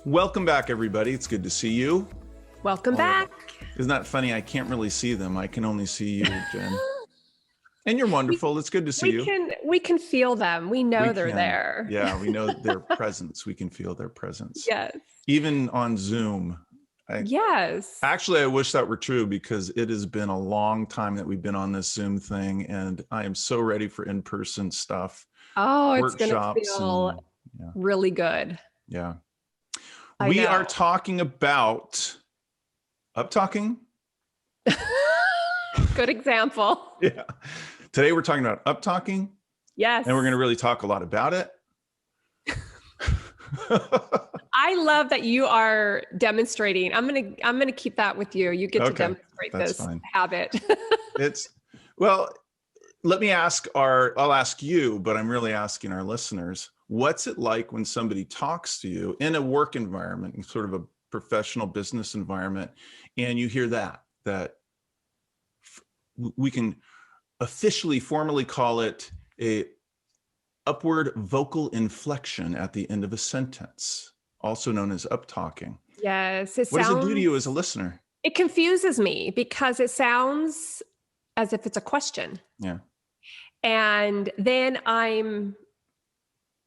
Welcome back, everybody. It's good to see you. Welcome back. Isn't that funny? I can't really see them. I can only see you, Jen. And you're wonderful. It's good to see you. We can feel them. We know they're can. there. Yeah, we know their presence. We can feel their presence. Yes. Even on Zoom. Yes. Actually, I wish that were true because it has been a long time that we've been on this Zoom thing, and I am so ready for in-person stuff. Oh, it's going to feel really good. Yeah. We are talking about uptalking. Good example. Yeah. Today we're talking about uptalking. Yes. And we're going to really talk a lot about it. I love that you are demonstrating. I'm going to keep that with you. You get to demonstrate this habit. I'll ask you, but I'm really asking our listeners, what's it like when somebody talks to you in a work environment, in sort of a professional business environment, and you hear that we can officially, formally call it a upward vocal inflection at the end of a sentence, also known as uptalking. Yes. What does it do to you as a listener? It confuses me because it sounds as if it's a question. Yeah. And then I'm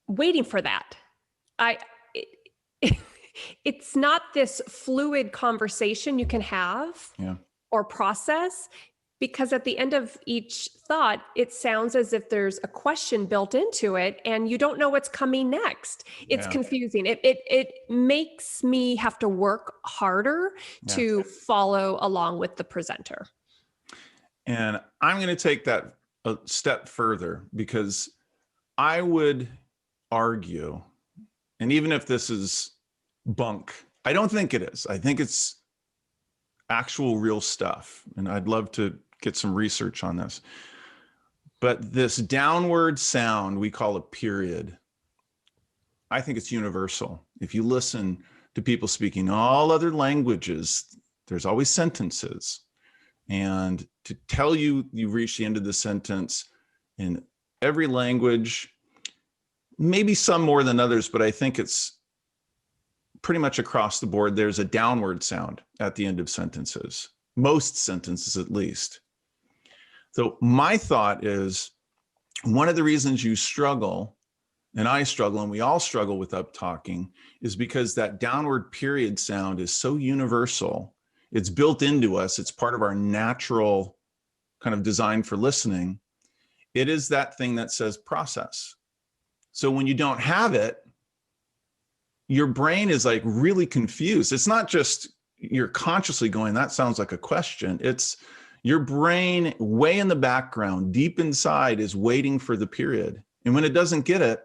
waiting for that. It's not this fluid conversation you can have or process, because at the end of each thought, it sounds as if there's a question built into it and you don't know what's coming next. It's confusing. It makes me have to work harder to follow along with the presenter. And I'm going to take that a step further, because I would argue, and even if this is bunk, I don't think it is. I think it's actual real stuff. And I'd love to get some research on this. But this downward sound we call a period, I think it's universal. If you listen to people speaking all other languages, there's always sentences. And to tell you you've reached the end of the sentence in every language, maybe some more than others, but I think it's pretty much across the board, there's a downward sound at the end of sentences, most sentences at least. So my thought is, one of the reasons you struggle, and I struggle, and we all struggle with uptalking, is because that downward period sound is so universal. It's built into us. It's part of our natural kind of design for listening. It is that thing that says process. So when you don't have it, your brain is like really confused. It's not just you're consciously going, that sounds like a question. It's your brain way in the background, deep inside, is waiting for the period. And when it doesn't get it,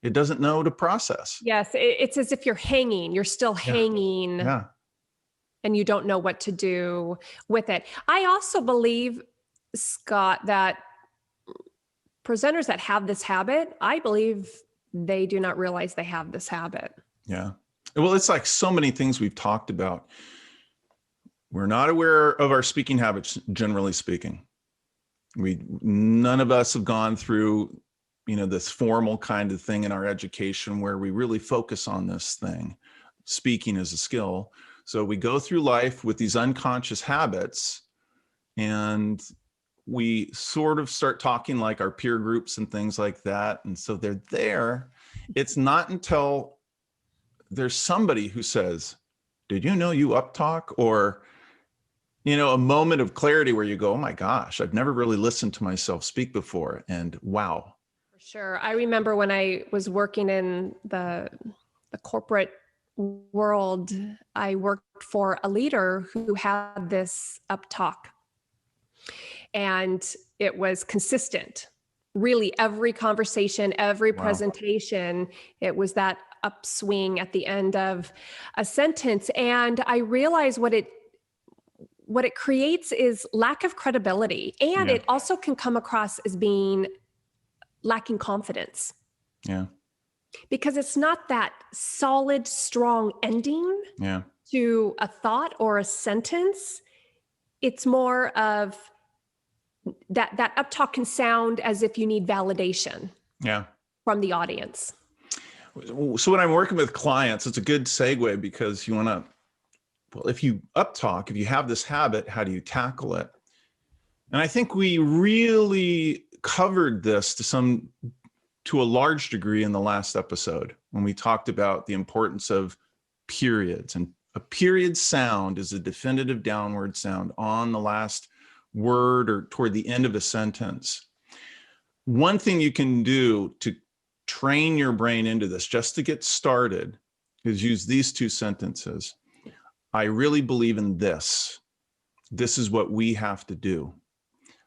it doesn't know to process. Yes, it's as if you're hanging. You're still hanging. Yeah. And you don't know what to do with it. I also believe, Scott, that presenters that have this habit, I believe they do not realize they have this habit. Yeah. Well, it's like so many things we've talked about. We're not aware of our speaking habits, generally speaking. None of us have gone through, this formal kind of thing in our education where we really focus on this thing, speaking as a skill. So we go through life with these unconscious habits, and we sort of start talking like our peer groups and things like that. And so they're there. It's not until there's somebody who says, did you know you uptalk? Or, a moment of clarity where you go, oh my gosh, I've never really listened to myself speak before. And wow. For sure. I remember when I was working in the corporate world, I worked for a leader who had this uptalk, and it was consistent. Really, every conversation, every presentation, it was that upswing at the end of a sentence. And I realized what it creates is lack of credibility, and it also can come across as being lacking confidence. Yeah. Because it's not that solid, strong ending to a thought or a sentence. It's more of that uptalk can sound as if you need validation from the audience. So when I'm working with clients, it's a good segue because you want to, well, if you uptalk, if you have this habit, how do you tackle it? And I think we really covered this to a large degree in the last episode when we talked about the importance of periods. And a period sound is a definitive downward sound on the last word or toward the end of a sentence. One thing you can do to train your brain into this, just to get started, is use these two sentences. I really believe in this. This is what we have to do.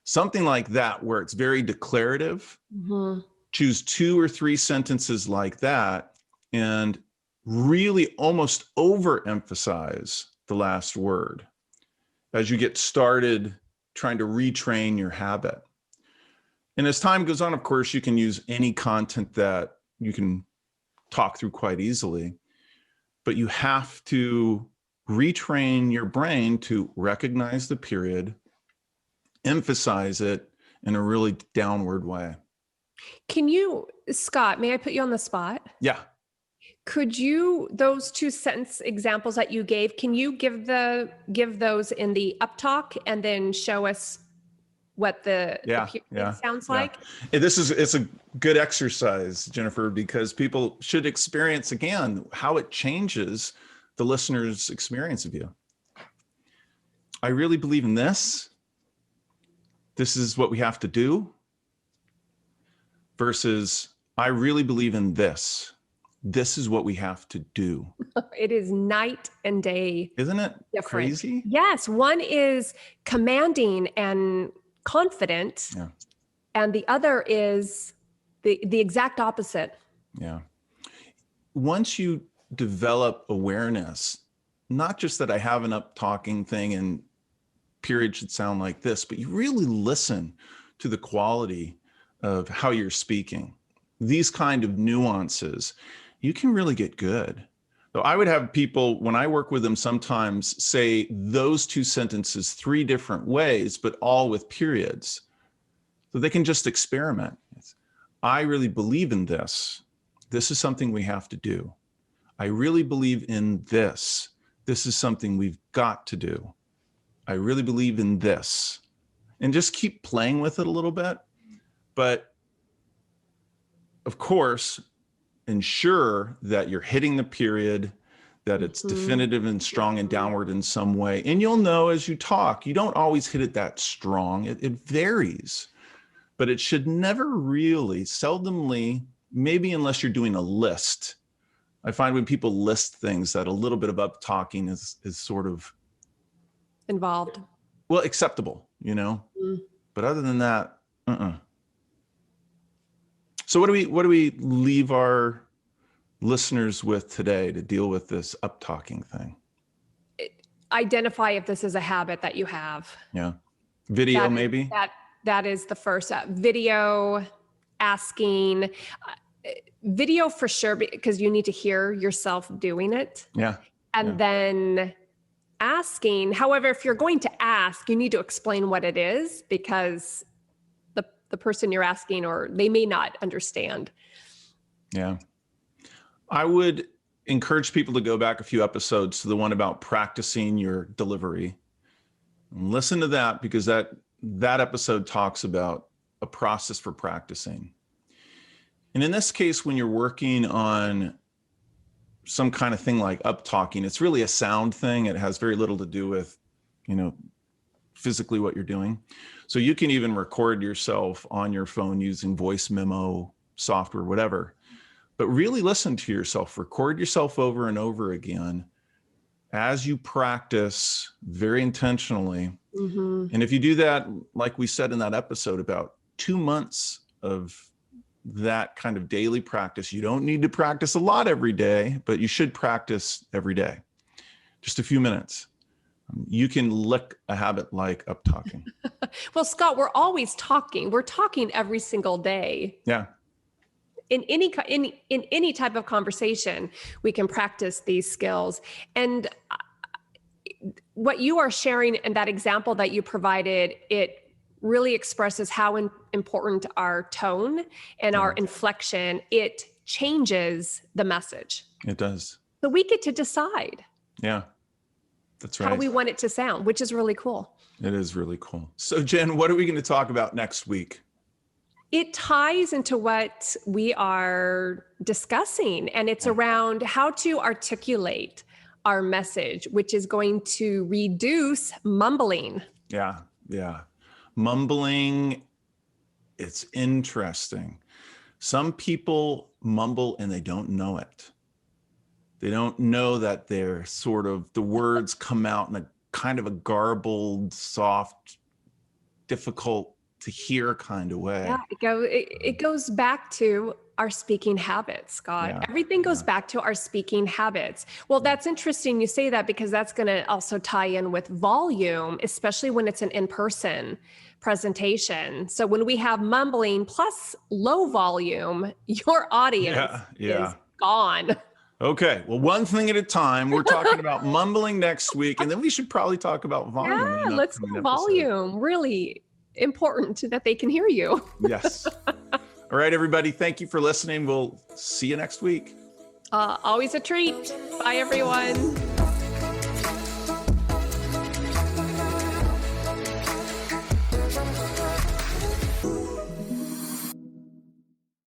Something like that, where it's very declarative. Mm-hmm. Choose 2 or 3 sentences like that and really almost overemphasize the last word as you get started trying to retrain your habit. And as time goes on, of course, you can use any content that you can talk through quite easily, but you have to retrain your brain to recognize the period, emphasize it in a really downward way. Can you, Scott, may I put you on the spot? Yeah. Could you, those 2 sentence examples that you gave, can you give those in the uptalk and then show us what the period sounds like? It's a good exercise, Jennifer, because people should experience again how it changes the listener's experience of you. I really believe in this. This is what we have to do. Versus, I really believe in this. This is what we have to do. It is night and day. Isn't it different. Crazy? Yes. One is commanding and confident. Yeah. And the other is the exact opposite. Yeah. Once you develop awareness, not just that I have an uptalking thing and period should sound like this, but you really listen to the quality of how you're speaking, these kind of nuances, you can really get good. So I would have people, when I work with them, sometimes say those 2 sentences 3 different ways, but all with periods. So they can just experiment. I really believe in this. This is something we have to do. I really believe in this. This is something we've got to do. I really believe in this. And just keep playing with it a little bit. But of course, ensure that you're hitting the period, that it's definitive and strong and downward in some way. And you'll know as you talk, you don't always hit it that strong. It varies, but it should never really, seldomly, maybe unless you're doing a list. I find when people list things that a little bit of uptalking is sort of involved. Well, acceptable, But other than that, So what do we leave our listeners with today to deal with this uptalking thing? Identify if this is a habit that you have. Yeah. Video, maybe? That is the first video, asking. Video for sure, because you need to hear yourself doing it. Yeah. And then asking. However, if you're going to ask, you need to explain what it is, because the person you're asking, or they may not understand. Yeah. I would encourage people to go back a few episodes to the one about practicing your delivery. And listen to that, because that episode talks about a process for practicing. And in this case, when you're working on some kind of thing like uptalking, it's really a sound thing. It has very little to do with, physically what you're doing. So you can even record yourself on your phone using voice memo software, whatever. But really listen to yourself, record yourself over and over again as you practice very intentionally. Mm-hmm. And if you do that, like we said in that episode, about 2 months of that kind of daily practice, you don't need to practice a lot every day, but you should practice every day, just a few minutes. You can lick a habit like uptalking. Well, Scott, we're always talking. We're talking every single day. Yeah. In any type of conversation, we can practice these skills. And what you are sharing and that example that you provided, it really expresses how important our tone and our inflection. It changes the message. It does. So we get to decide. Yeah, that's right. How we want it to sound, which is really cool. It is really cool. So Jen, what are we going to talk about next week? It ties into what we are discussing, and it's around how to articulate our message, which is going to reduce mumbling. Yeah. Mumbling, it's interesting. Some people mumble and they don't know it. They don't know that they're sort of, the words come out in a kind of a garbled, soft, difficult to hear kind of way. Yeah, it goes back to our speaking habits, Scott. Yeah, Everything goes back to our speaking habits. Well, that's interesting you say that, because that's going to also tie in with volume, especially when it's an in-person presentation. So when we have mumbling plus low volume, your audience is gone. Okay, well, one thing at a time. We're talking about mumbling next week, and then we should probably talk about volume. Yeah, let's do volume. Really important that they can hear you. Yes. All right, everybody. Thank you for listening. We'll see you next week. Always a treat. Bye, everyone.